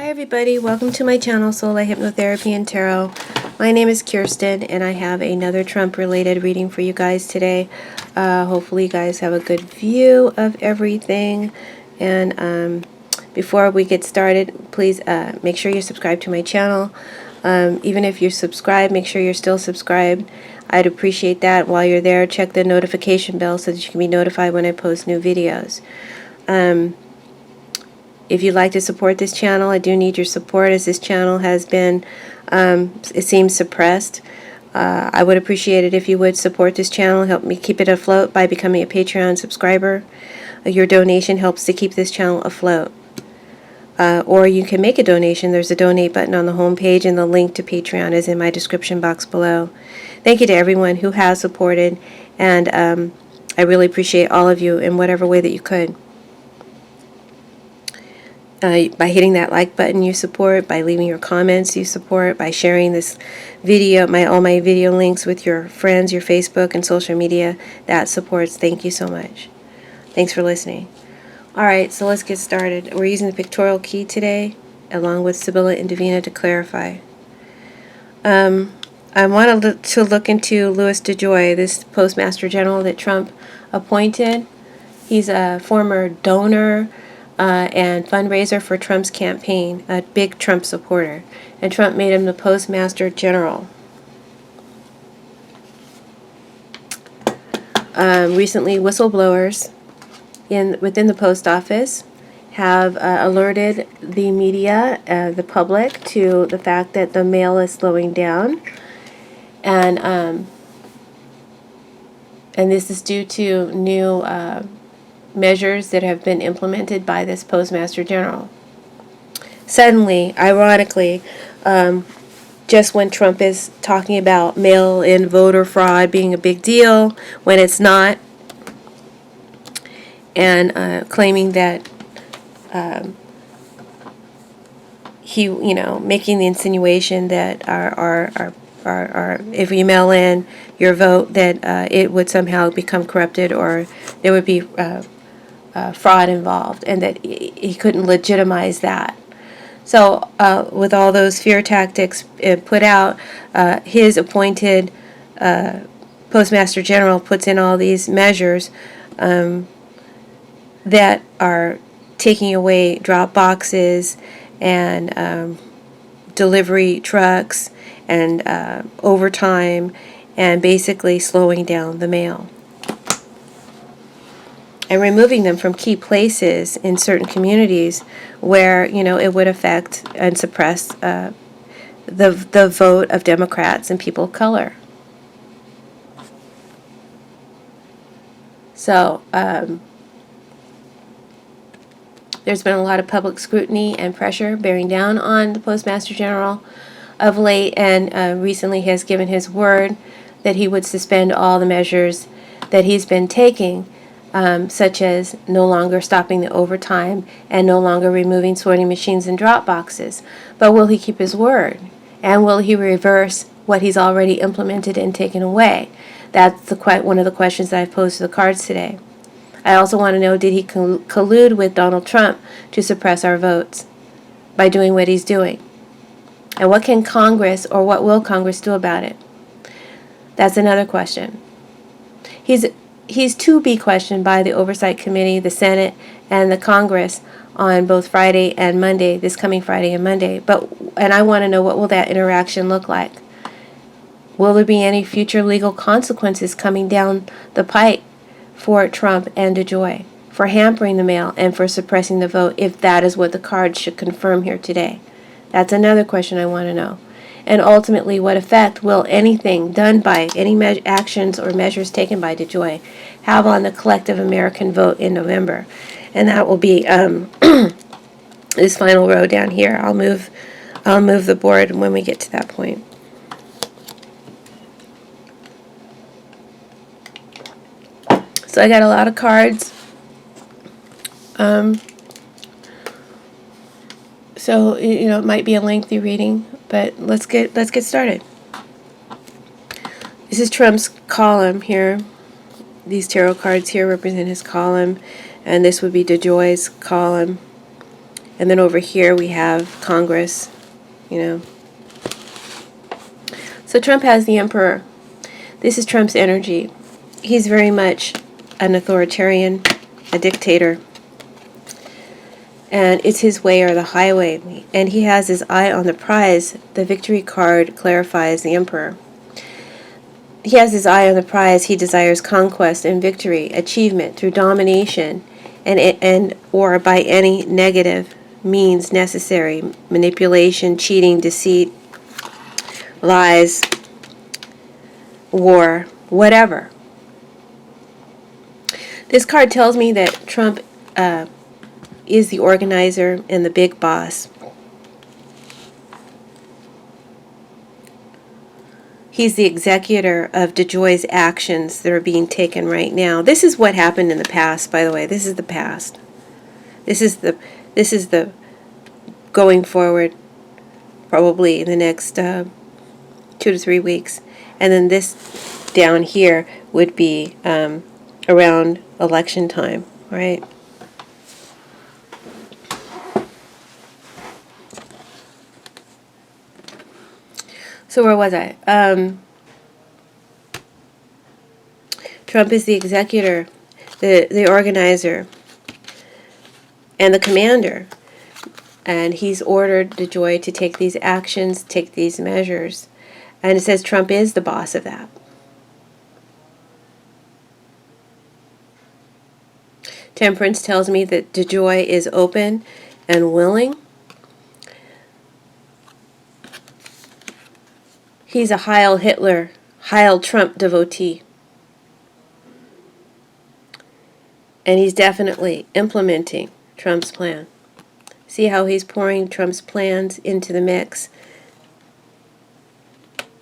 everybody, welcome to my channel, Soulight Hypnotherapy and Tarot. My name is Kirsten and I have another Trump related reading for you guys today. Hopefully you guys have a good view of everything. And before we get started, please make sure you're subscribed to my channel. Even if you're subscribed, make sure you're still subscribed. I'd appreciate that. While you're there, check the notification bell so that you can be notified when I post new videos. If you'd like to support this channel, I do need your support, as this channel has been, it seems, suppressed. I would appreciate it if you would support this channel, help me keep it afloat by becoming a Patreon subscriber. Your donation helps to keep this channel afloat. Or you can make a donation. There's a donate button on the home page, and the link to Patreon is in my description box below. Thank you to everyone who has supported, and I really appreciate all of you in whatever way that you could. By hitting that like button, you support. By leaving your comments, you support. By sharing this video, all my video links with your friends, your Facebook and social media, that supports. Thank you so much. Thanks for listening. Alright, so let's get started. We're using the pictorial key today, along with Sibylla and Davina, to clarify. I wanted to look into Louis DeJoy, this Postmaster General that Trump appointed. He's a former donor and fundraiser for Trump's campaign, a big Trump supporter, and Trump made him the Postmaster General. Recently, whistleblowers within the post office have alerted the media, the public, to the fact that the mail is slowing down, and this is due to new measures that have been implemented by this Postmaster General. Suddenly, ironically, just when Trump is talking about mail-in voter fraud being a big deal, when it's not, and claiming that making the insinuation that if you mail in your vote, that it would somehow become corrupted, or there would be fraud involved, and that he couldn't legitimize that. So with all those fear tactics put out, his appointed Postmaster General puts in all these measures that are taking away drop boxes and delivery trucks and overtime, and basically slowing down the mail and removing them from key places in certain communities where, it would affect and suppress the vote of Democrats and people of color. So there's been a lot of public scrutiny and pressure bearing down on the Postmaster General of late, and recently has given his word that he would suspend all the measures that he's been taking, such as no longer stopping the overtime and no longer removing sorting machines and drop boxes. But will he keep his word? And will he reverse what he's already implemented and taken away? That's one of the questions that I've posed to the cards today. I also want to know, did he collude with Donald Trump to suppress our votes by doing what he's doing? And what can Congress, or what will Congress do about it? That's another question. He's to be questioned by the Oversight Committee, the Senate, and the Congress on both Friday and Monday, this coming Friday and Monday. And I want to know, what will that interaction look like? Will there be any future legal consequences coming down the pike for Trump and DeJoy for hampering the mail and for suppressing the vote, if that is what the cards should confirm here today? That's another question I want to know. And ultimately, what effect will anything done by any actions or measures taken by DeJoy have on the collective American vote in November? And that will be this final row down here. I'll move the board when we get to that point. So I got a lot of cards. So it might be a lengthy reading, but let's get started. This is Trump's column here. These tarot cards here represent his column, and this would be DeJoy's column. And then over here we have Congress, you know. So Trump has the emperor. This is Trump's energy. He's very much an authoritarian, a dictator. And it's his way or the highway. And he has his eye on the prize. The victory card clarifies the emperor. He has his eye on the prize. He desires conquest and victory, achievement through domination, and or by any negative means necessary, manipulation, cheating, deceit, lies, war, whatever. This card tells me that Trump is the organizer and the big boss. He's the executor of DeJoy's actions that are being taken right now. This is what happened in the past, by the way. This is the past. This is the going forward, probably in the next 2 to 3 weeks. And then this down here would be around election time, right? So where was I? Trump is the executor, the organizer, and the commander. And he's ordered DeJoy to take these actions, take these measures. And it says Trump is the boss of that. Temperance tells me that DeJoy is open and willing. He's a Heil Hitler, Heil Trump devotee. And he's definitely implementing Trump's plan. See how he's pouring Trump's plans into the mix,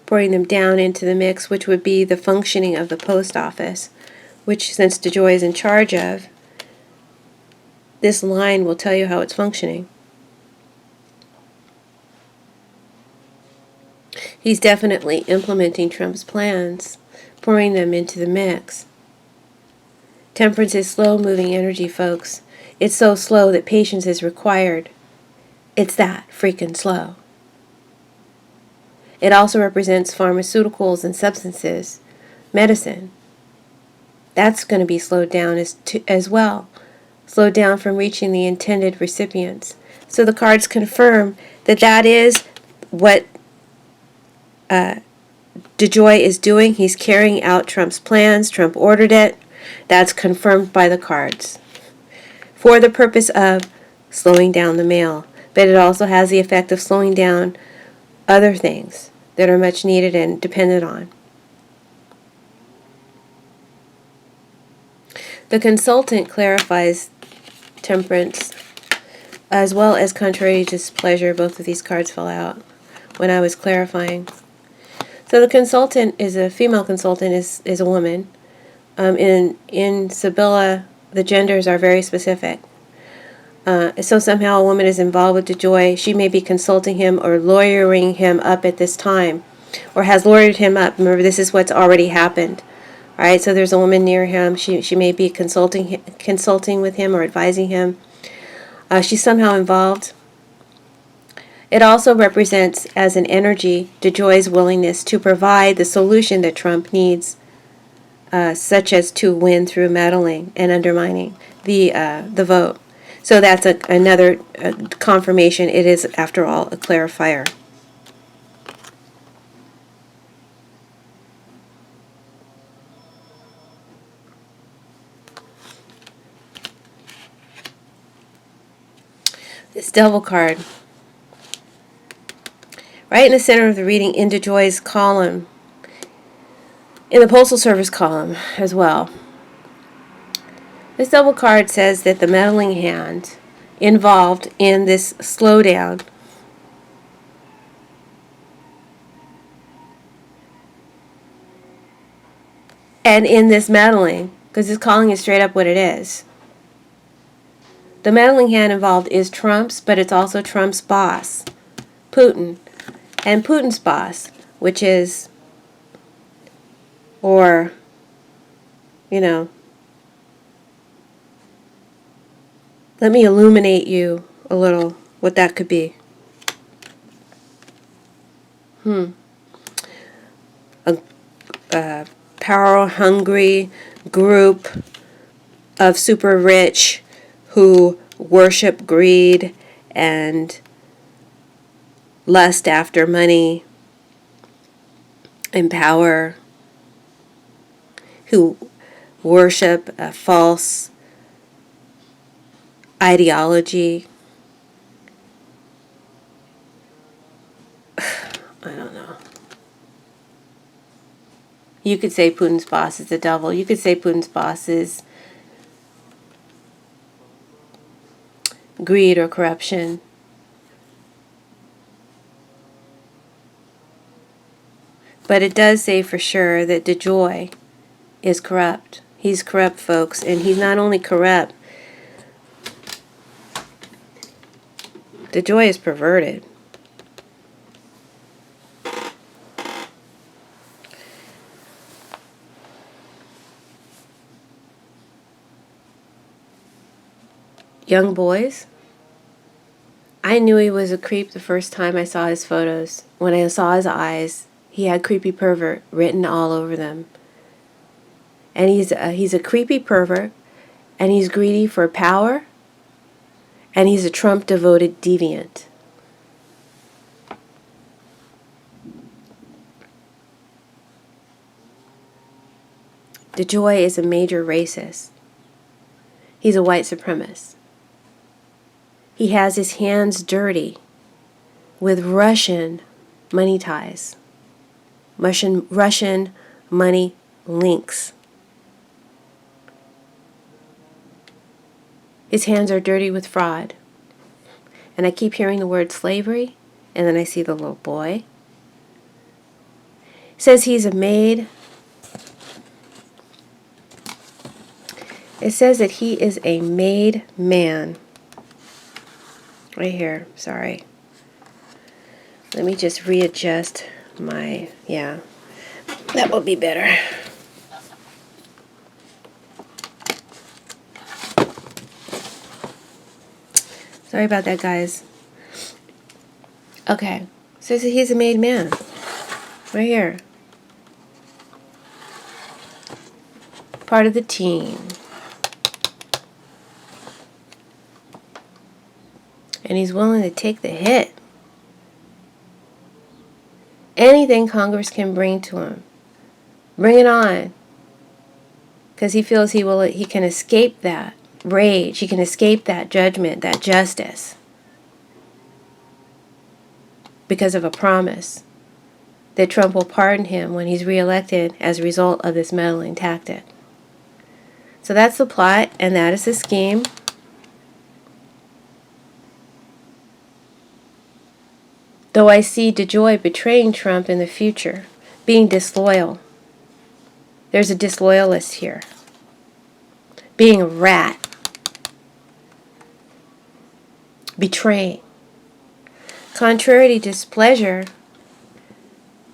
pouring them down into the mix, which would be the functioning of the post office, which, since DeJoy is in charge of, this line will tell you how it's functioning. He's definitely implementing Trump's plans, pouring them into the mix. Temperance is slow-moving energy, folks. It's so slow that patience is required. It's that freaking slow. It also represents pharmaceuticals and substances, medicine. That's going to be slowed down as well. Slowed down from reaching the intended recipients. So the cards confirm that that is what DeJoy is doing. He's carrying out Trump's plans. Trump ordered it. That's confirmed by the cards. For the purpose of slowing down the mail. But it also has the effect of slowing down other things that are much needed and dependent on. The consultant clarifies temperance as well as contrary displeasure. Both of these cards fell out when I was clarifying. So the consultant is a female consultant, is a woman. In Sibylla, the genders are very specific. So somehow a woman is involved with DeJoy. She may be consulting him or lawyering him up at this time, or has lawyered him up. Remember, this is what's already happened. All right, so there's a woman near him. She may be consulting with him or advising him. She's somehow involved. It also represents, as an energy, DeJoy's willingness to provide the solution that Trump needs, such as to win through meddling and undermining the vote. So that's another confirmation. It is, after all, a clarifier. This Devil card, right in the center of the reading, in DeJoy's column, in the Postal Service column as well. This Devil card says that the meddling hand involved in this slowdown and in this meddling, because it's calling it straight up what it is. The meddling hand involved is Trump's, but it's also Trump's boss, Putin, and Putin's boss, which is, or, you know, let me illuminate you a little what that could be. A power-hungry group of super rich who worship greed and lust after money and power, who worship a false ideology. I don't know. You could say Putin's boss is the devil. You could say Putin's boss is greed or corruption. But it does say for sure that DeJoy is corrupt. He's corrupt, folks. And he's not only corrupt, DeJoy is perverted. Young boys, I knew he was a creep the first time I saw his photos. When I saw his eyes, he had creepy pervert written all over them. And he's a creepy pervert, and he's greedy for power, and he's a Trump-devoted deviant. DeJoy is a major racist. He's a white supremacist. He has his hands dirty with Russian money ties, Russian money links. His hands are dirty with fraud. And I keep hearing the word slavery, and then I see the little boy. It says he's a maid. It says that he is a made man. Right here, sorry. Let me just readjust my, yeah, that will be better. Sorry about that, guys. Okay, says that he's a made man. Right here. Part of the team. And he's willing to take the hit. Anything Congress can bring to him, bring it on. Because he feels he can escape that rage. He can escape that judgment, that justice. Because of a promise that Trump will pardon him when he's reelected as a result of this meddling tactic. So that's the plot, and that is the scheme. Though I see DeJoy betraying Trump in the future, being disloyal. There's a disloyalist here. Being a rat. Betraying. Contrary to displeasure,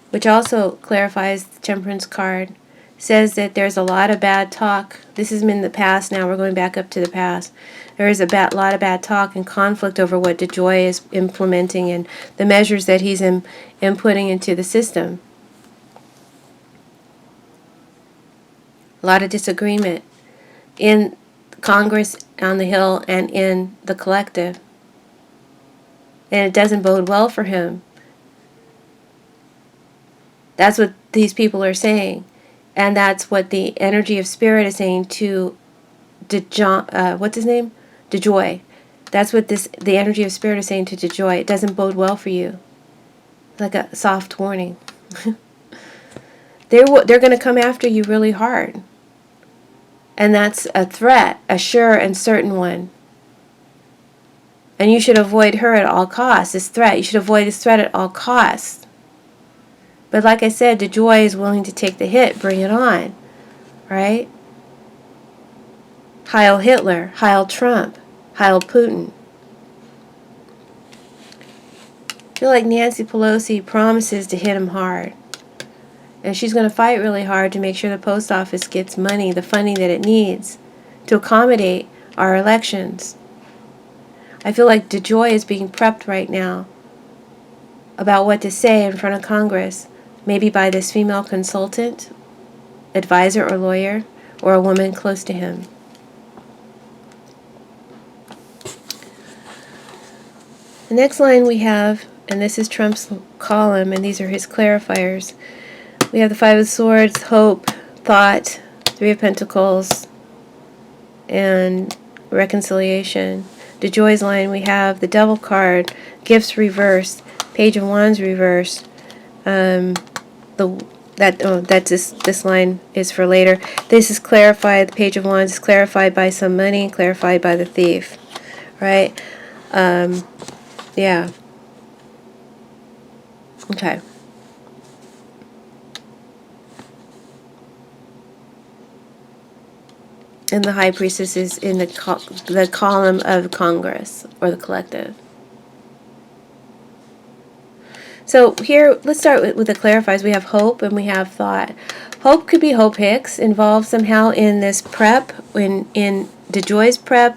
which also clarifies the temperance card, says that there's a lot of bad talk. This has been in the past now. We're going back up to the past. There is a lot of bad talk and conflict over what DeJoy is implementing and the measures that he's inputting into the system. A lot of disagreement in Congress, on the Hill, and in the collective. And it doesn't bode well for him. That's what these people are saying. And that's what the energy of spirit is saying to what's his name? DeJoy. That's what the energy of spirit is saying to DeJoy. It doesn't bode well for you. Like a soft warning. They're going to come after you really hard. And that's a threat, a sure and certain one. And you should avoid her at all costs, this threat. You should avoid this threat at all costs. But like I said, DeJoy is willing to take the hit. Bring it on. Right? Heil Hitler. Heil Trump. Heil Putin. I feel like Nancy Pelosi promises to hit him hard. And she's going to fight really hard to make sure the post office gets money, the funding that it needs to accommodate our elections. I feel like DeJoy is being prepped right now about what to say in front of Congress, maybe by this female consultant, advisor, or lawyer, or a woman close to him. The next line we have, and this is Trump's column, and these are his clarifiers. We have the Five of Swords, hope, thought, Three of Pentacles, and reconciliation. DeJoy's line, we have the Devil card, gifts reversed, Page of Wands reversed. This line is for later. This is clarified. The Page of Wands is clarified by some money, clarified by the thief, right? Yeah. Okay. And the High Priestess is in the column of Congress, or the collective. So here, let's start with the clarifies. We have hope and we have thought. Hope could be Hope Hicks, involved somehow in this prep, in DeJoy's prep,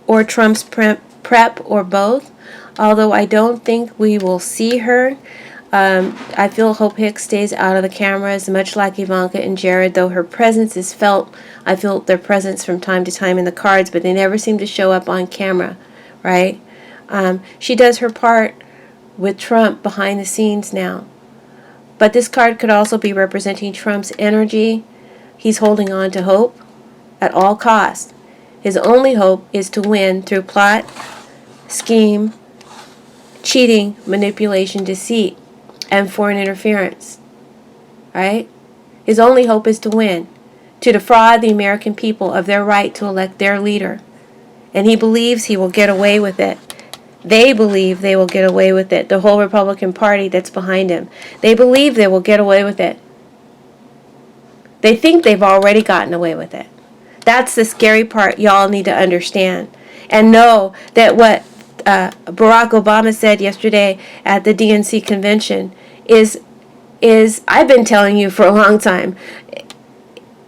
or Trump's prep, or both. Although I don't think we will see her. I feel Hope Hicks stays out of the cameras, much like Ivanka and Jared, though her presence is felt. I feel their presence from time to time in the cards, but they never seem to show up on camera, right? She does her part with Trump behind the scenes now. But this card could also be representing Trump's energy. He's holding on to hope at all costs. His only hope is to win through plot, scheme, cheating, manipulation, deceit, and foreign interference. Right? His only hope is to win, to defraud the American people of their right to elect their leader. And he believes he will get away with it. They believe they will get away with it. The whole Republican Party that's behind him. They believe they will get away with it. They think they've already gotten away with it. That's the scary part y'all need to understand. And know that what Barack Obama said yesterday at the DNC convention is I've been telling you for a long time,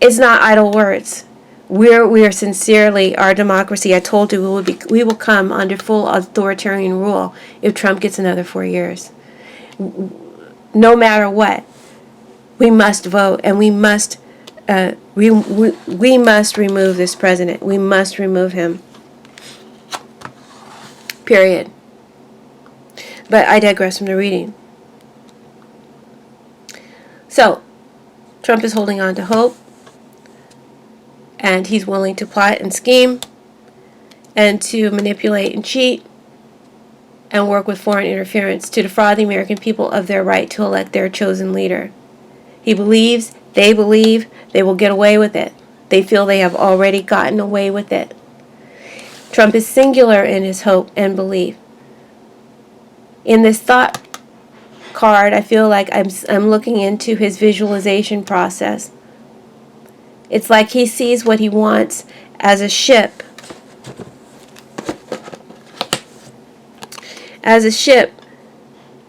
it's not idle words. We are sincerely, our democracy, I told you, we will come under full authoritarian rule if Trump gets another 4 years. No matter what, we must vote, and we must remove this president. We must remove him. Period. But I digress from the reading. So, Trump is holding on to hope. And he's willing to plot and scheme and to manipulate and cheat and work with foreign interference to defraud the American people of their right to elect their chosen leader. He believes, they believe, they will get away with it. They feel they have already gotten away with it. Trump is singular in his hope and belief. In this thought card, I feel like I'm looking into his visualization process. It's like he sees what he wants as a ship. As a ship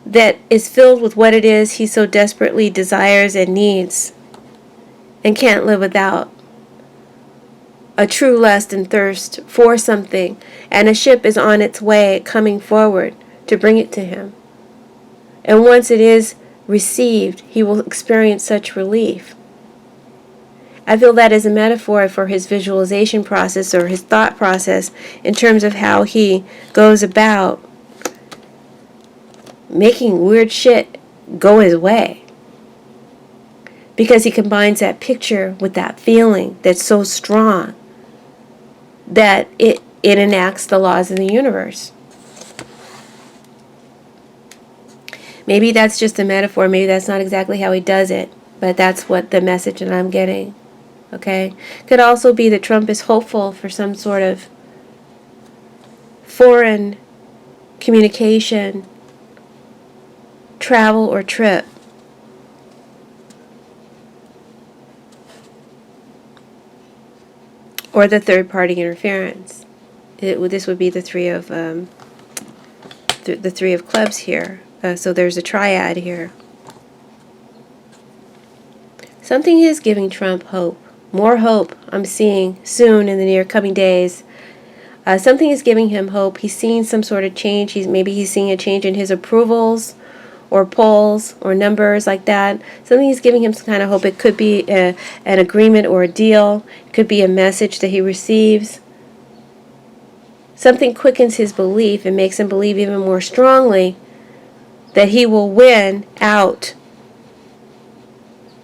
that is filled with what it is he so desperately desires and needs and can't live without. A true lust and thirst for something, and a ship is on its way coming forward to bring it to him. And once it is received, he will experience such relief. I feel that is a metaphor for his visualization process or his thought process in terms of how he goes about making weird shit go his way. Because he combines that picture with that feeling that's so strong that it enacts the laws of the universe. Maybe that's just a metaphor. Maybe that's not exactly how he does it. But that's what the message that I'm getting. Okay? Could also be that Trump is hopeful for some sort of foreign communication, travel, or trip. Or the third-party interference. This would be the three of the three of clubs here. So there's a triad here. Something is giving Trump hope. More hope I'm seeing soon in the near coming days. Something is giving him hope. He's seeing some sort of change. Maybe he's seeing a change in his approvals or polls or numbers like that. Something is giving him some kind of hope. It could be an agreement or a deal. It could be a message that he receives. Something quickens his belief and makes him believe even more strongly that he will win out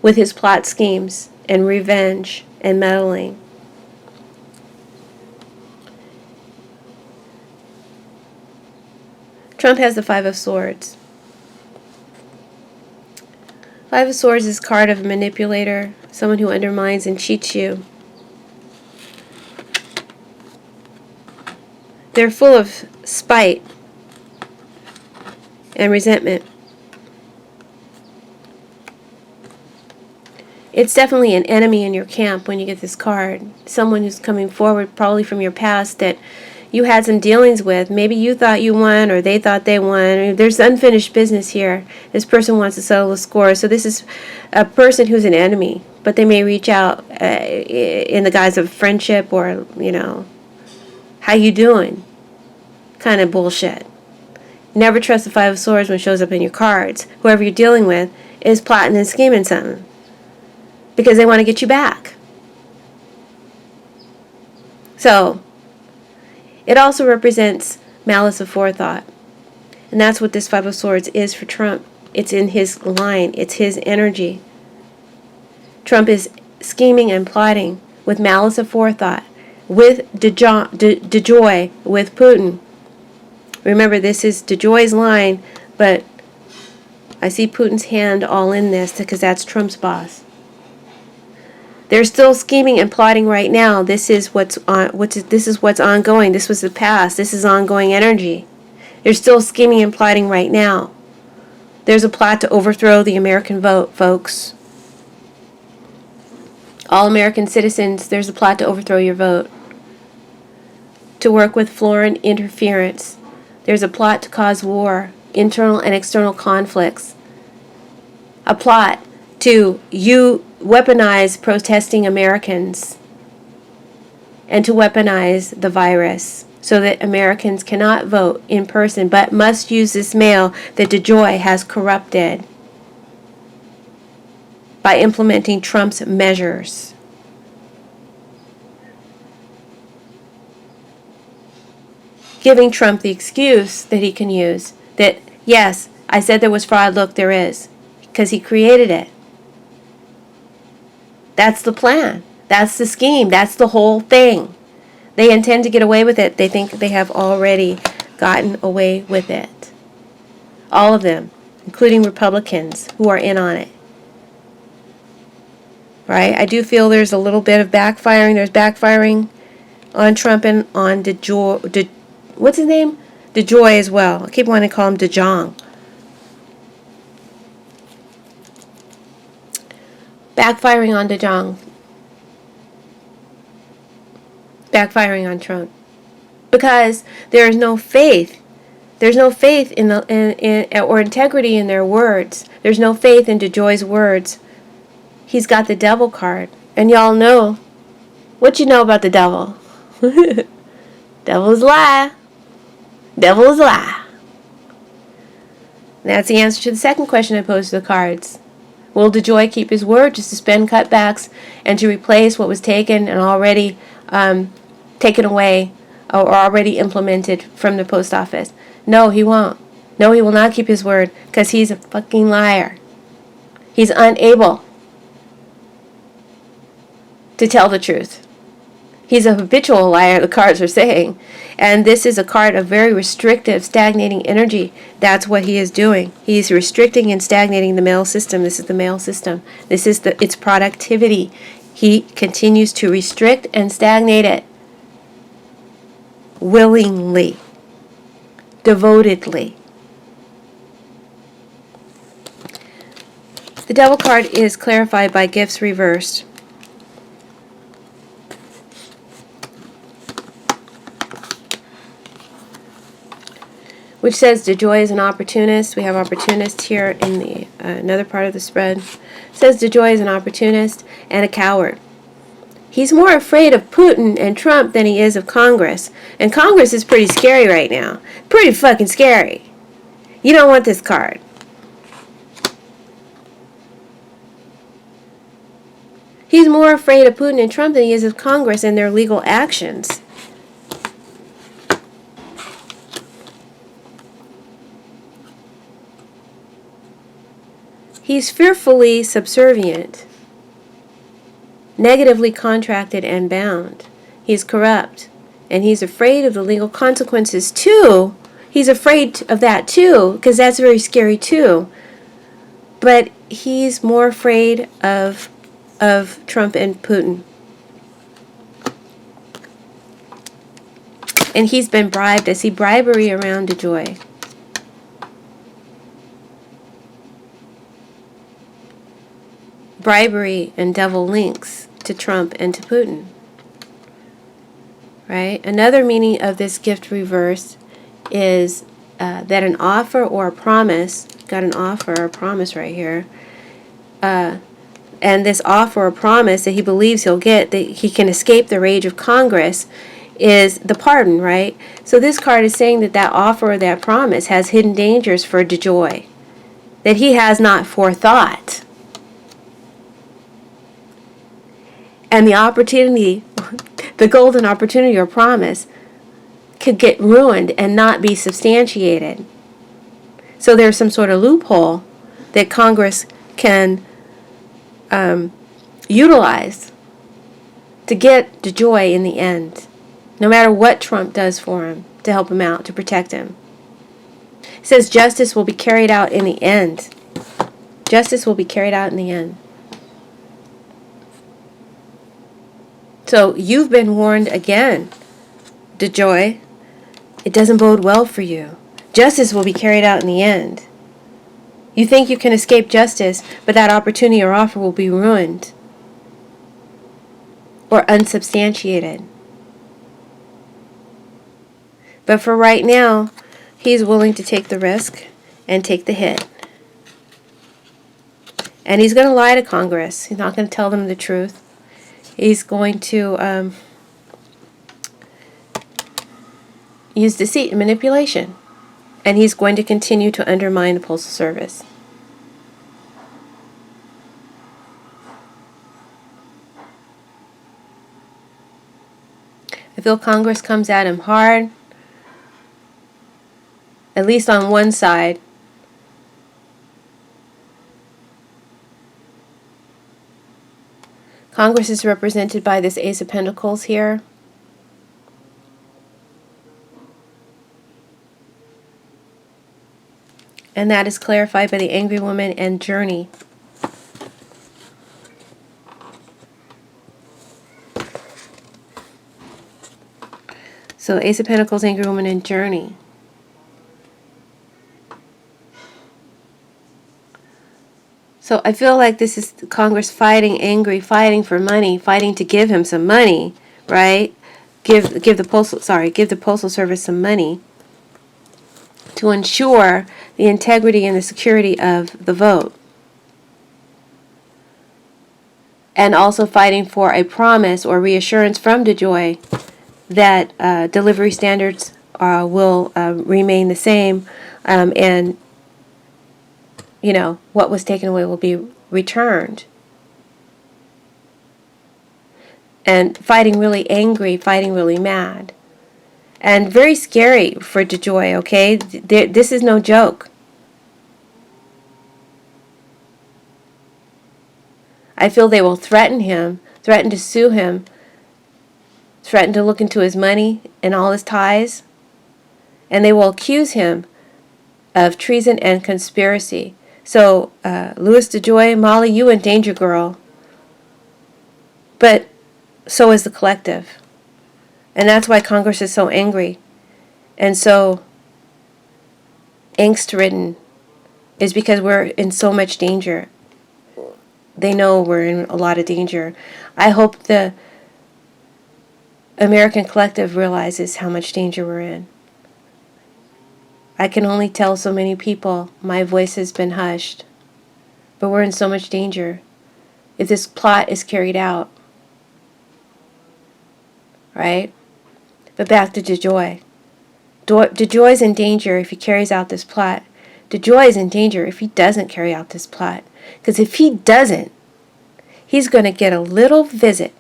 with his plot schemes and revenge and meddling. Trump has the Five of Swords. Five of Swords is a card of a manipulator, someone who undermines and cheats you. They're full of spite and resentment. It's definitely an enemy in your camp when you get this card. Someone who's coming forward, probably from your past, that you had some dealings with. Maybe you thought you won or they thought they won. There's unfinished business here. This person wants to settle the score. So this is a person who's an enemy, but they may reach out in the guise of friendship or, how you doing? Kind of bullshit. Never trust the Five of Swords when it shows up in your cards. Whoever you're dealing with is plotting and scheming something because they want to get you back. So it also represents malice aforethought. And that's what this Five of Swords is for Trump. It's in his line. It's his energy. Trump is scheming and plotting with malice aforethought, with DeJoy, with Putin. Remember, this is DeJoy's line, but I see Putin's hand all in this because that's Trump's boss. They're still scheming and plotting right now. This is what's ongoing. This was the past. This is ongoing energy. They're still scheming and plotting right now. There's a plot to overthrow the American vote, folks. All American citizens, there's a plot to overthrow your vote. To work with foreign interference. There's a plot to cause war, internal and external conflicts. A plot to weaponize protesting Americans and to weaponize the virus so that Americans cannot vote in person but must use this mail that DeJoy has corrupted by implementing Trump's measures. Giving Trump the excuse that he can use that, yes, I said there was fraud, look, there is, because he created it. That's the plan. That's the scheme. That's the whole thing. They intend to get away with it. They think they have already gotten away with it. All of them, including Republicans who are in on it. Right? I do feel there's a little bit of backfiring. There's backfiring on Trump and on DeJoy. What's his name? DeJoy as well. I keep wanting to call him DeJong. Backfiring on DeJong. Backfiring on Trump. Because there is no faith. There's no faith in or integrity in their words. There's no faith in DeJoy's words. He's got the devil card. And y'all know. What you know about the devil? Devil is a lie. Devil is a lie. That's the answer to the second question I posed to the cards. Will DeJoy keep his word to suspend cutbacks and to replace what was taken and already taken away or already implemented from the post office? No, he won't. No, he will not keep his word because he's a fucking liar. He's unable to tell the truth. He's a habitual liar, the cards are saying. And this is a card of very restrictive, stagnating energy. That's what he is doing. He's restricting and stagnating the mail system. This is the mail system. This is its productivity. He continues to restrict and stagnate it. Willingly. Devotedly. The Devil card is clarified by gifts reversed. Which says DeJoy is an opportunist. We have opportunist here in the another part of the spread. It says DeJoy is an opportunist and a coward. He's more afraid of Putin and Trump than he is of Congress. And Congress is pretty scary right now. Pretty fucking scary. You don't want this card. He's more afraid of Putin and Trump than he is of Congress and their legal actions. He's fearfully subservient, negatively contracted and bound. He's corrupt, and he's afraid of the legal consequences too. He's afraid of that too, because that's very scary too. But he's more afraid of Trump and Putin. And he's been bribed. I see bribery around DeJoy. Bribery and devil links to Trump and to Putin. Right? Another meaning of this gift reverse is that an offer or a promise, got an offer or a promise right here, and this offer or promise that he believes he'll get, that he can escape the rage of Congress, is the pardon, right? So this card is saying that that offer or that promise has hidden dangers for DeJoy, that he has not forethought. And the opportunity, the golden opportunity or promise, could get ruined and not be substantiated. So there's some sort of loophole that Congress can utilize to get DeJoy in the end, no matter what Trump does for him to help him out, to protect him. It says justice will be carried out in the end. Justice will be carried out in the end. So you've been warned again, DeJoy. It doesn't bode well for you. Justice will be carried out in the end. You think you can escape justice, but that opportunity or offer will be ruined or unsubstantiated. But for right now, he's willing to take the risk and take the hit. And he's going to lie to Congress. He's not going to tell them the truth. He's going to use deceit and manipulation. And he's going to continue to undermine the Postal Service. I feel Congress comes at him hard, at least on one side. Congress is represented by this Ace of Pentacles here. And that is clarified by the Angry Woman and Journey. So Ace of Pentacles, Angry Woman, and Journey. So I feel like this is Congress fighting, angry, fighting for money, fighting to give him some money, right? Give the Postal Service some money to ensure the integrity and the security of the vote. And also fighting for a promise or reassurance from DeJoy that delivery standards will remain the same, and you know, what was taken away will be returned. And fighting really angry, fighting really mad. And very scary for DeJoy, okay? This is no joke. I feel they will threaten him, threaten to sue him, threaten to look into his money and all his ties. And they will accuse him of treason and conspiracy. So, Louis DeJoy, Molly, you in danger, girl. But so is the collective. And that's why Congress is so angry and so angst-ridden, is because we're in so much danger. They know we're in a lot of danger. I hope the American collective realizes how much danger we're in. I can only tell so many people my voice has been hushed, but we're in so much danger if this plot is carried out. right? But back to DeJoy. DeJoy's in danger if he carries out this plot. DeJoy is in danger if he doesn't carry out this plot. Because if he doesn't, he's going to get a little visit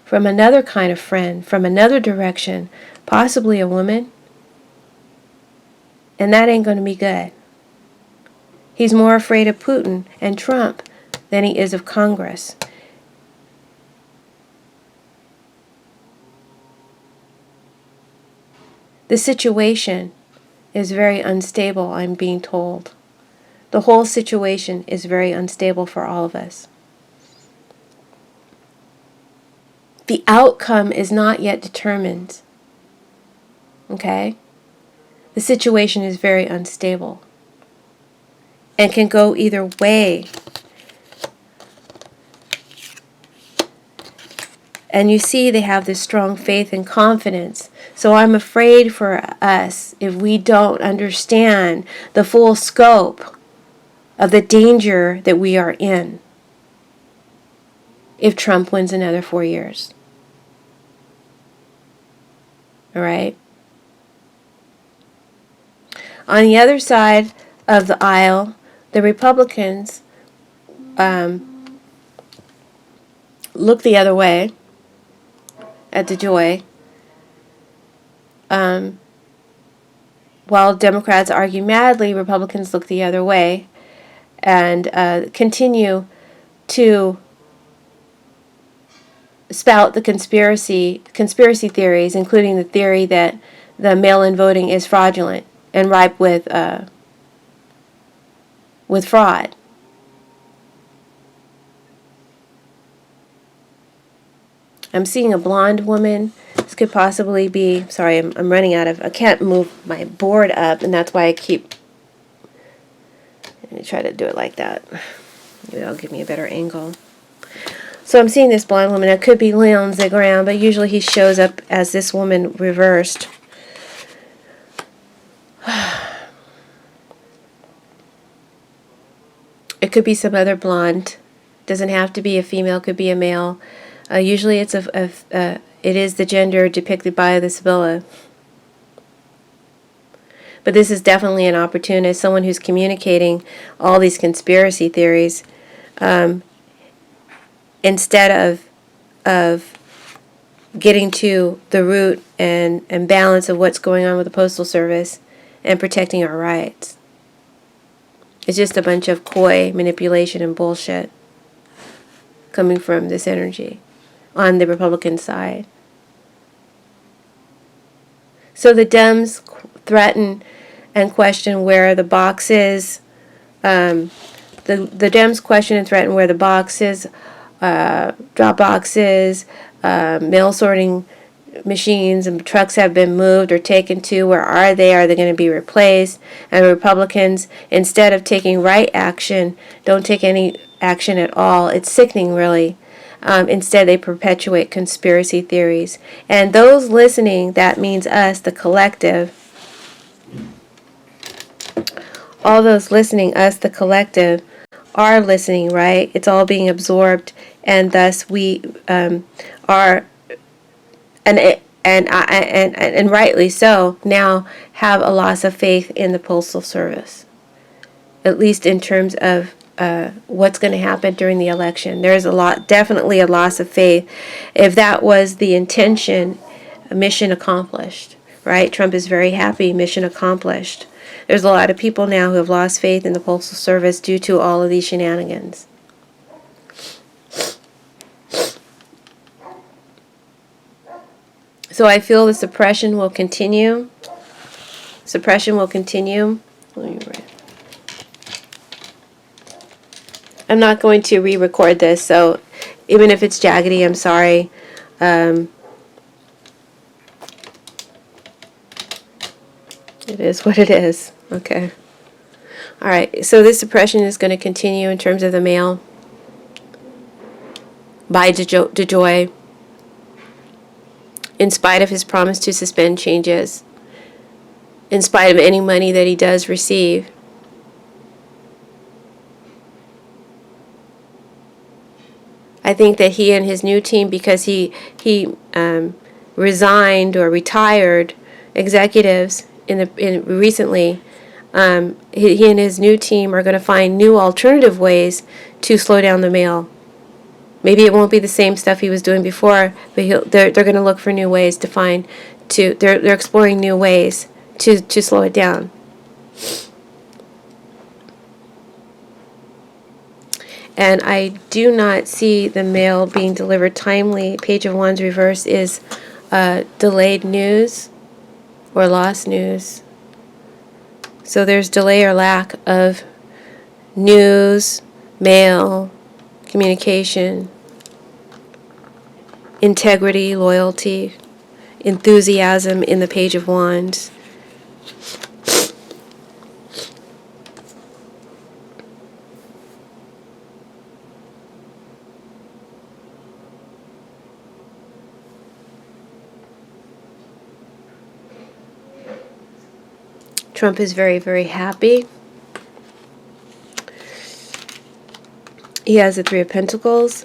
from another kind of friend, from another direction, possibly a woman, and that ain't going to be good. He's more afraid of Putin and Trump than he is of Congress. The situation is very unstable, I'm being told. The whole situation is very unstable for all of us. The outcome is not yet determined. Okay? The situation is very unstable and can go either way. And you see they have this strong faith and confidence. So I'm afraid for us if we don't understand the full scope of the danger that we are in if Trump wins another 4 years. All right? On the other side of the aisle, the Republicans look the other way at DeJoy, while Democrats argue madly, Republicans look the other way and continue to spout the conspiracy theories, including the theory that the mail-in voting is fraudulent and ripe with fraud. I'm seeing a blonde woman. This could possibly be, sorry, I'm running out of, I can't move my board up, and that's why I keep, let me try to do it like that. Maybe that'll give me a better angle. So I'm seeing this blonde woman. It could be Lindsey Graham, but usually he shows up as this woman reversed. It could be some other blonde. Doesn't have to be a female. It could be a male. Usually it is the gender depicted by the Sibylla. But this is definitely an opportunist, someone who's communicating all these conspiracy theories instead of getting to the root and balance of what's going on with the Postal Service and protecting our rights. It's just a bunch of coy manipulation and bullshit coming from this energy on the Republican side. So the Dems threaten and question where the box is. The Dems question and threaten where the box is, drop boxes, mail sorting machines and trucks have been moved or taken to. Where are they? Are they going to be replaced? And Republicans, instead of taking right action, don't take any action at all. It's sickening, really. Instead, they perpetuate conspiracy theories. And those listening, that means us, the collective, all those listening, us, the collective, are listening, right? It's all being absorbed, and thus we are, and rightly so, now have a loss of faith in the Postal Service, at least in terms of what's going to happen during the election. There's definitely a loss of faith. If that was the intention, mission accomplished, right? Trump is very happy, mission accomplished. There's a lot of people now who have lost faith in the Postal Service due to all of these shenanigans. So I feel the suppression will continue. Suppression will continue. I'm not going to re-record this, so even if it's jaggedy, I'm sorry. It is what it is. Okay. All right. So this suppression is going to continue in terms of the mail by DeJoy, in spite of his promise to suspend changes, in spite of any money that he does receive. I think that he and his new team, because he resigned or retired executives recently, he and his new team are going to find new alternative ways to slow down the mail. Maybe it won't be the same stuff he was doing before, but they're going to look for new ways they're exploring new ways to slow it down. And I do not see the mail being delivered timely. Page of Wands reverse is delayed news or lost news. So there's delay or lack of news, mail, communication, integrity, loyalty, enthusiasm in the Page of Wands. Trump is very, very happy. He has the Three of Pentacles.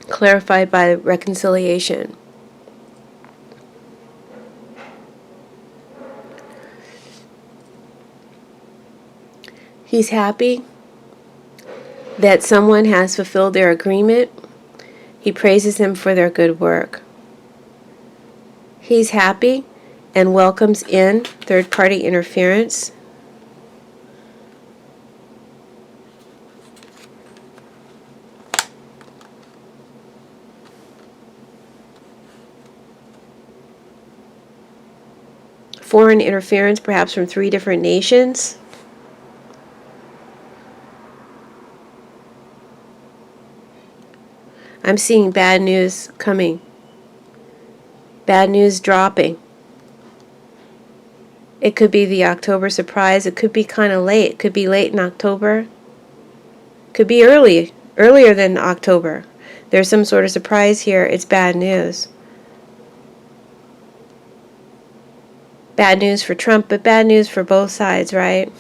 Clarified by reconciliation. He's happy that someone has fulfilled their agreement. He praises them for their good work. He's happy and welcomes in third-party interference. Foreign interference, perhaps from 3 different nations. I'm seeing bad news coming. Bad news dropping. It could be the October surprise. It could be kind of late. It could be late in October. It could be earlier than October. There's some sort of surprise here. It's bad news. Bad news for Trump, but bad news for both sides, right?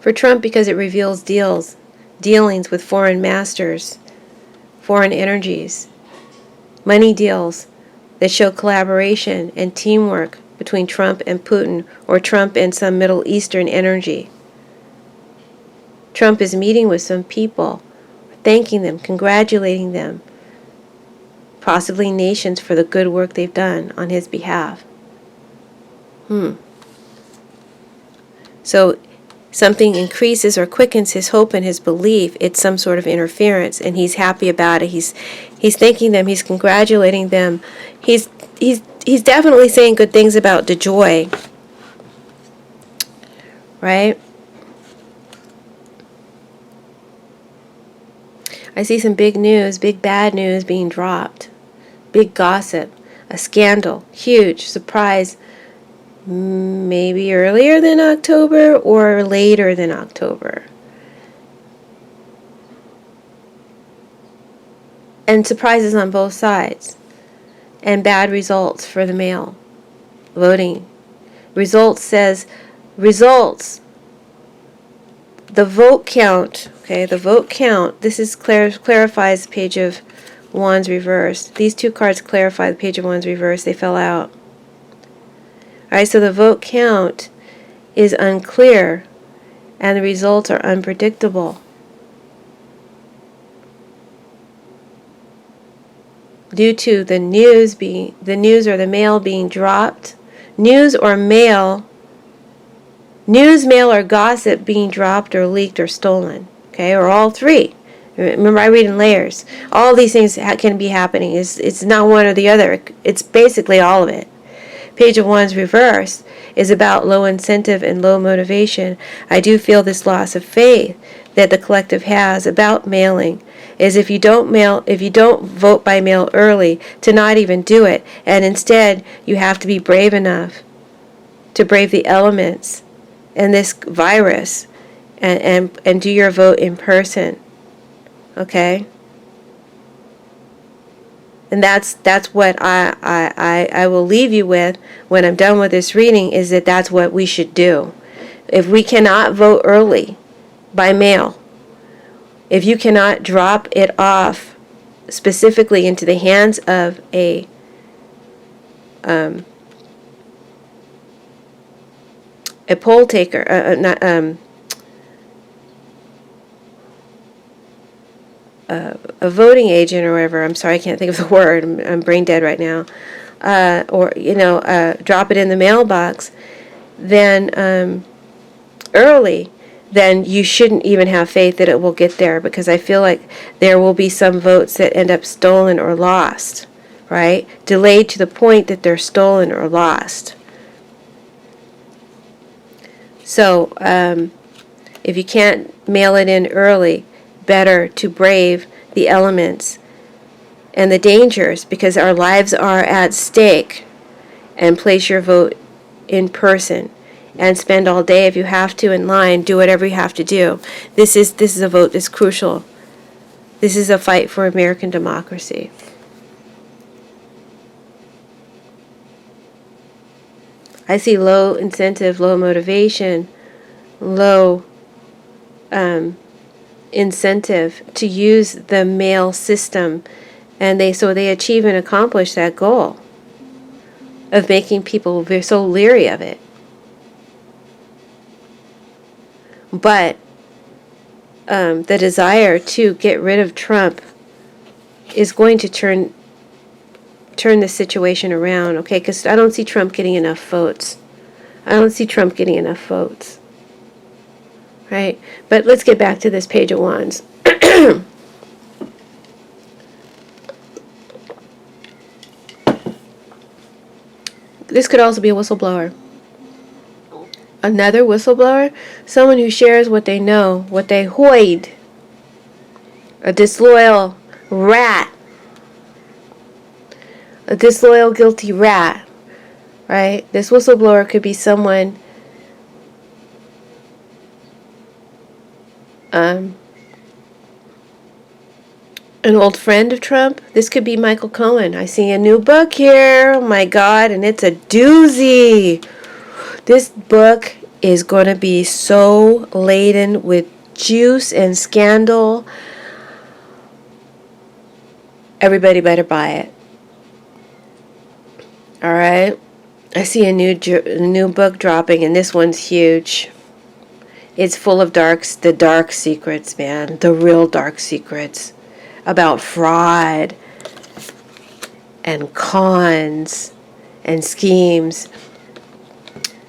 For Trump, because it reveals dealings with foreign masters, foreign energies, money deals that show collaboration and teamwork between Trump and Putin, or Trump and some Middle Eastern energy. Trump is meeting with some people, thanking them, congratulating them, possibly nations, for the good work they've done on his behalf. So something increases or quickens his hope and his belief. It's some sort of interference, and he's happy about it. He's thanking them. He's congratulating them. He's definitely saying good things about DeJoy, right? I see some big news, big bad news being dropped. Big gossip, a scandal, huge surprise, maybe earlier than October or later than October. And surprises on both sides. And bad results for the mail voting. Results, the vote count, okay, the vote count, this is clarifies the Page of Wands reversed. These 2 cards clarify the Page of Wands reversed. They fell out. Alright, so the vote count is unclear and the results are unpredictable. Due to the news or the mail being dropped, news, mail, or gossip being dropped or leaked or stolen, okay, or all 3. Remember, I read in layers. All these things can be happening. It's not one or the other. It's basically all of it. Page of Wands reverse is about low incentive and low motivation. I do feel this loss of faith that the collective has about mailing is if you don't vote by mail early, to not even do it, and instead you have to be brave enough to brave the elements and this virus and do your vote in person. Okay? And that's what I will leave you with when I'm done with this reading, is that that's what we should do. If we cannot vote early by mail, if you cannot drop it off specifically into the hands of a poll taker, a voting agent or whatever. I'm sorry, I can't think of the word. I'm brain dead right now. Or drop it in the mailbox. Then early, then you shouldn't even have faith that it will get there, because I feel like there will be some votes that end up stolen or lost, right? Delayed to the point that they're stolen or lost. So if you can't mail it in early, better to brave the elements and the dangers, because our lives are at stake, and place your vote in person. And spend all day, if you have to, in line. Do whatever you have to do. This is a vote that's crucial. This is a fight for American democracy. I see low incentive, low motivation, low incentive to use the mail system, and they achieve and accomplish that goal of making people so leery of it. But the desire to get rid of Trump is going to turn the situation around, okay? Because I don't see Trump getting enough votes. Right? But let's get back to this Page of Wands. This could also be a whistleblower. Another whistleblower, someone who shares what they know, what they hoid. A disloyal rat. A disloyal, guilty rat. Right? This whistleblower could be someone an old friend of Trump. This could be Michael Cohen. I see a new book here. Oh my God, and it's a doozy. This book is going to be so laden with juice and scandal. Everybody better buy it. All right? I see a new book dropping, and this one's huge. It's full of the dark secrets, man. The real dark secrets about fraud and cons and schemes,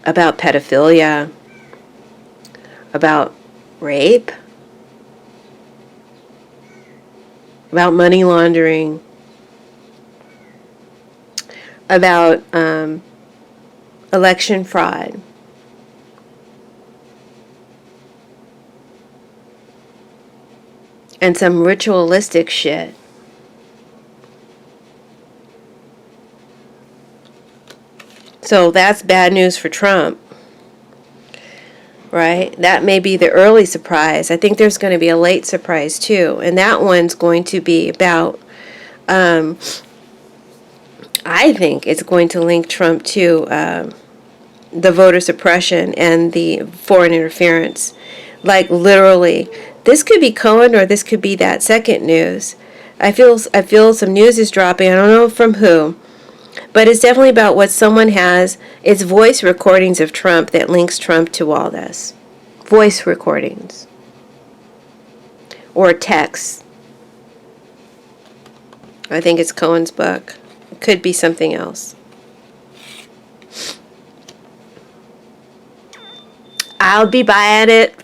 about pedophilia, about rape, about money laundering, about election fraud, and some ritualistic shit. So that's bad news for Trump, right? That may be the early surprise. I think there's going to be a late surprise too, and that one's going to be about, I think it's going to link Trump to the voter suppression and the foreign interference. Like literally, this could be Cohen, or this could be that second news. I feel some news is dropping. I don't know from who. But it's definitely about what someone has. It's voice recordings of Trump that links Trump to all this. Voice recordings. Or texts. I think it's Cohen's book. It could be something else. I'll be buying it.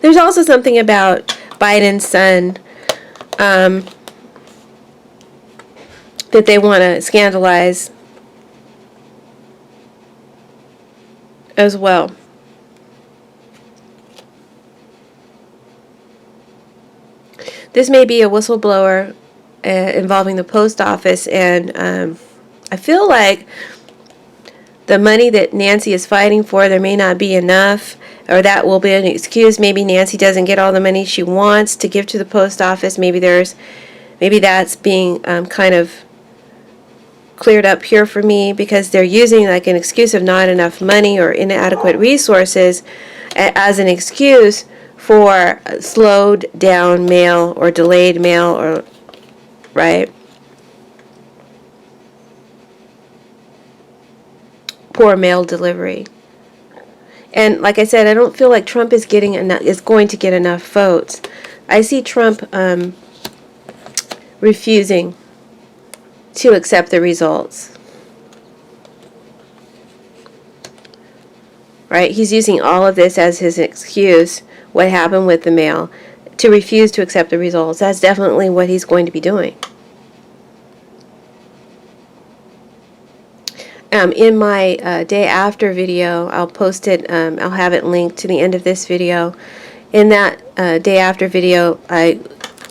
There's also something about Biden's son that they want to scandalize as well. This may be a whistleblower involving the post office, and I feel like the money that Nancy is fighting for, there may not be enough, or that will be an excuse. Maybe Nancy doesn't get all the money she wants to give to the post office. Maybe Maybe that's being kind of cleared up here for me, because they're using like an excuse of not enough money or inadequate resources as an excuse for slowed down mail or delayed mail, or right, poor mail delivery. And like I said, I don't feel like Trump is going to get enough votes. I see Trump refusing to accept the results. Right? He's using all of this as his excuse, what happened with the mail, to refuse to accept the results. That's definitely what he's going to be doing. In my day after video, I'll post it, I'll have it linked to the end of this video. In that day after video,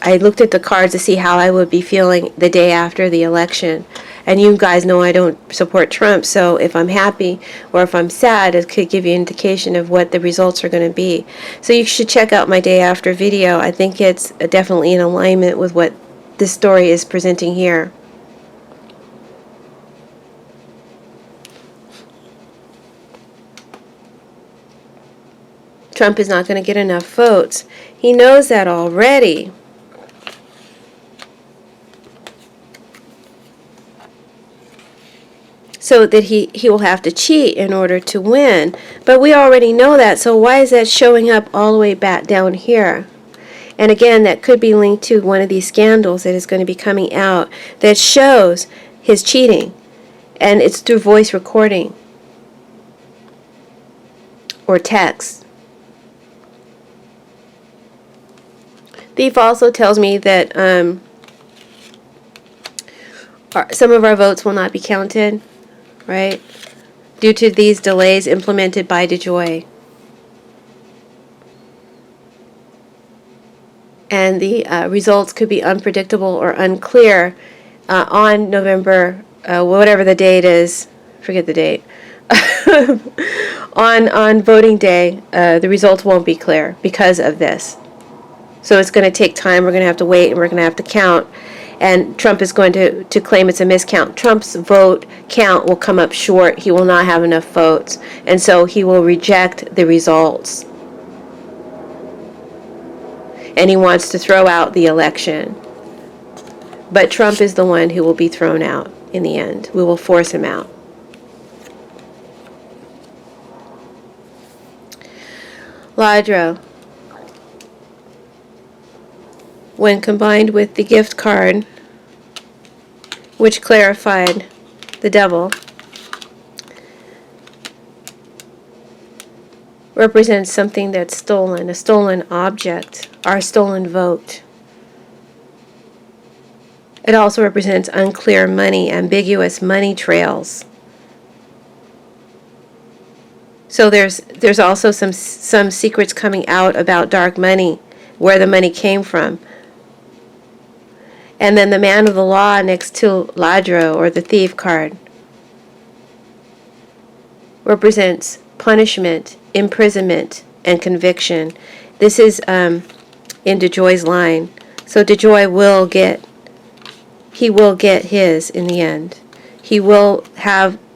I looked at the cards to see how I would be feeling the day after the election. And you guys know I don't support Trump, so if I'm happy or if I'm sad, it could give you an indication of what the results are going to be. So you should check out my day after video. I think it's definitely in alignment with what this story is presenting here. Trump is not going to get enough votes. He knows that already. So that he will have to cheat in order to win. But we already know that, so why is that showing up all the way back down here? And again, that could be linked to one of these scandals that is going to be coming out that shows his cheating. And it's through voice recording or text. Thief also tells me that some of our votes will not be counted, right, due to these delays implemented by DeJoy. And the results could be unpredictable or unclear on November, whatever the date is, forget the date. on voting day, the results won't be clear because of this. So it's going to take time. We're going to have to wait, and we're going to have to count. And Trump is going to claim it's a miscount. Trump's vote count will come up short. He will not have enough votes. And so he will reject the results. And he wants to throw out the election. But Trump is the one who will be thrown out in the end. We will force him out. Ladro. When combined with the gift card, which clarified the devil, represents something that's stolen, a stolen object, our stolen vote. It also represents unclear money, ambiguous money trails. So there's also some secrets coming out about dark money, where the money came from. And then the man of the law next to Ladro, or the thief card, represents punishment, imprisonment, and conviction. This is in DeJoy's line. So DeJoy will get his in the end. He will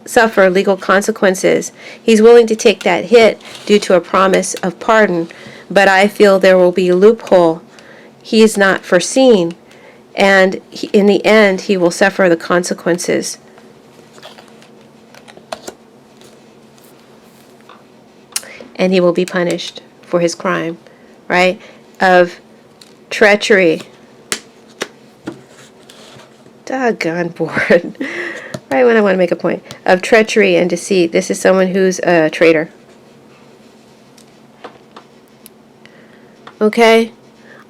suffer legal consequences. He's willing to take that hit due to a promise of pardon, but I feel there will be a loophole he is not foreseen. And in the end, he will suffer the consequences. And he will be punished for his crime, right? Of treachery. Doggone bored. Right when I want to make a point. Of treachery and deceit. This is someone who's a traitor. Okay?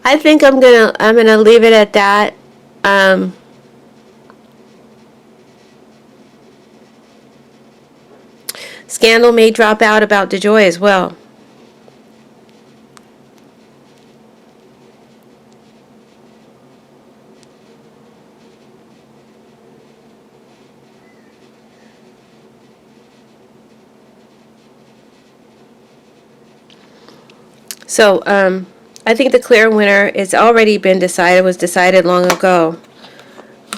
I think I'm gonna leave it at that. Scandal may drop out about DeJoy as well. So I think the clear winner is already been decided, was decided long ago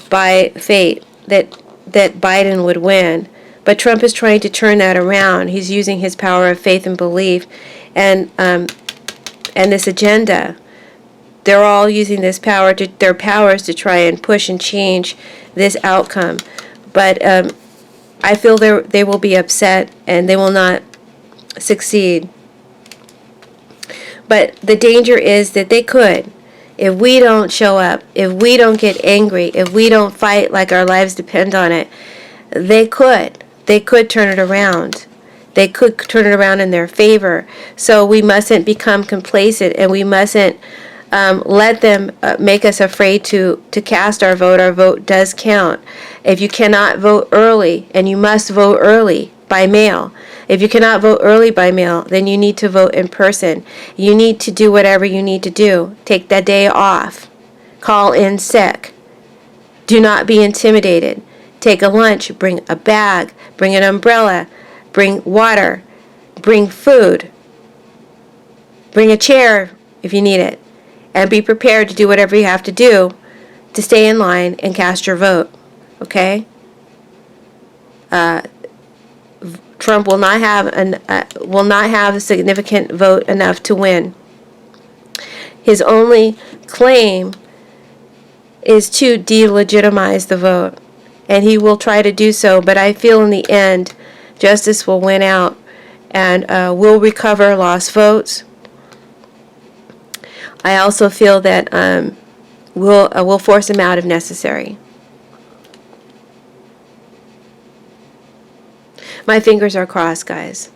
by fate that Biden would win. But Trump is trying to turn that around. He's using his power of faith and belief and this agenda. They're all using this power their powers to try and push and change this outcome. But I feel they will be upset and they will not succeed. But the danger is that they could. If we don't show up, if we don't get angry, if we don't fight like our lives depend on it, they could. They could turn it around. They could turn it around in their favor. So we mustn't become complacent, and we mustn't let them make us afraid to cast our vote. Our vote does count. If you cannot vote early, and you must vote early by mail, if you cannot vote early by mail, then you need to vote in person. You need to do whatever you need to do. Take that day off. Call in sick. Do not be intimidated. Take a lunch. Bring a bag. Bring an umbrella. Bring water. Bring food. Bring a chair if you need it. And be prepared to do whatever you have to do to stay in line and cast your vote. Okay? Trump will not have a significant vote enough to win. His only claim is to delegitimize the vote, and he will try to do so. But I feel in the end, justice will win out, and we'll recover lost votes. I also feel that we'll force him out if necessary. My fingers are crossed, guys.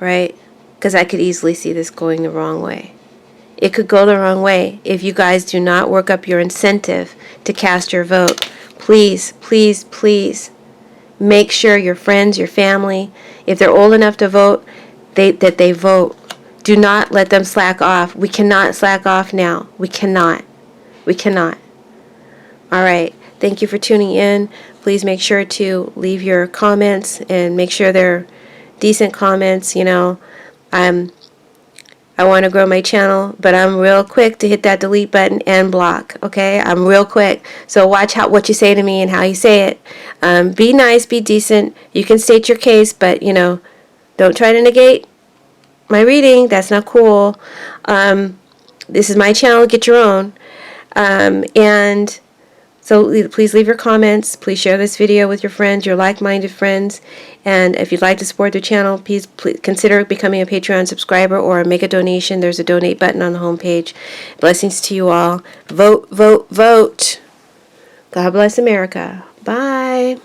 Right? Because I could easily see this going the wrong way. It could go the wrong way if you guys do not work up your incentive to cast your vote. Please, please, please make sure your friends, your family, if they're old enough to vote, that they vote. Do not let them slack off. We cannot slack off now. We cannot. We cannot. All right. Thank you for tuning in. Please make sure to leave your comments and make sure they're decent comments. You know, I want to grow my channel, but I'm real quick to hit that delete button and block. Okay, I'm real quick. So watch what you say to me and how you say it. Be nice, be decent. You can state your case, but you know, don't try to negate my reading. That's not cool. This is my channel. Get your own. And so please leave your comments. Please share this video with your friends, your like-minded friends. And if you'd like to support the channel, please consider becoming a Patreon subscriber or make a donation. There's a donate button on the homepage. Blessings to you all. Vote, vote, vote. God bless America. Bye.